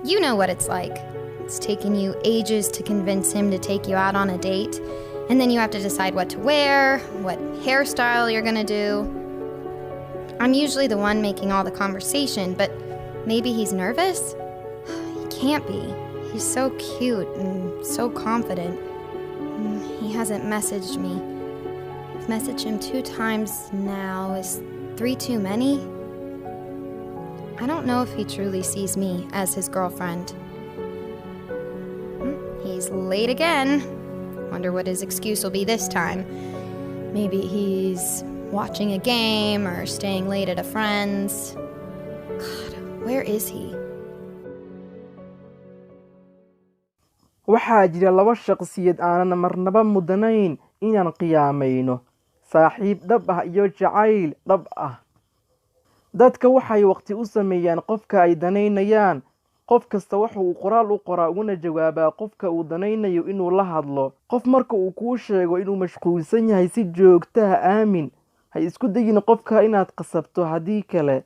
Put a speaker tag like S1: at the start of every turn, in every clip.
S1: You know what it's like. It's taken you ages to convince him to take you out on a date, and then you have to decide what to wear, what hairstyle you're gonna do. I'm usually the one making all the conversation, but maybe he's nervous? He can't be. He's so cute and so confident. He hasn't messaged me. I've messaged him 2 times now. Is 3 too many? I don't know if he truly sees me as his girlfriend. He's late again. Wonder what his excuse will be this time. Maybe he's watching a game or staying late at a friend's. God, where is he?
S2: waxaa jira 2 shaqsiyad aanan marnaba mudanayn inaan qiyaamayno saaxiib dhab ah iyo jacayl dhab ah dadka waxay waqti u sameeyaan qofka ay danaynayaan qof kasta waxa uu qoraal u qoraa una jawaabaa qofka uu danaynayo inuu la hadlo qof marka uu kuu sheego inuu mashquulsan yahay si joogto ah aamin ha isku dayin qofka inaad qasabto haddii kale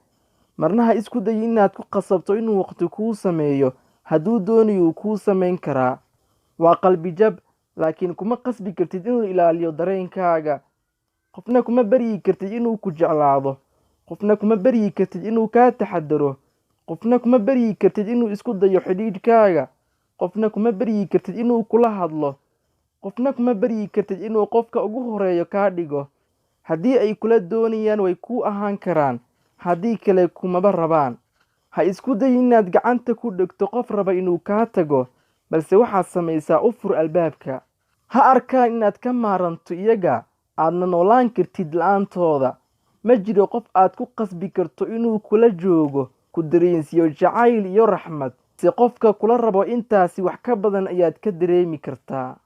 S2: marna ha isku dayin inaad ku qasabto inuu waqti kuu sameeyo hadduu doonayo uu kuu samayn karaa waa qalbi jab laakiin kuma qasbi kartid inuu ilaaliyo dareenkaaga qofna kuma baryi kartid inuu ku jeclaado qofna kuma baryi kartid inuu kaa taxadaro qofna kuma baryi kartid inuu isku dayo xidhiidhkaaga qofna kuma baryi kartid inuu kula hadlo qofna kuma baryi kartid inuu qofka ugu horeeyo kaa dhigo haddii ay kula doonayaan way kuu ahaan karaan haddii kale kumaba rabaan ha isku dayin inaad gacanta ku dhegto qof raba inuu kaa tago balse waxaad samaysaa u fur albaabka ha arkaan inaad ka maaranto iyaga aadna noolaan kartid la'aantooda ma jiro qof aad ku qasbi karto inuu kula joogo ku dareensiyo jacayl iyo raxmad si qofka kula rabo intaasi wax ka badan ayaad ka dareemi kartaa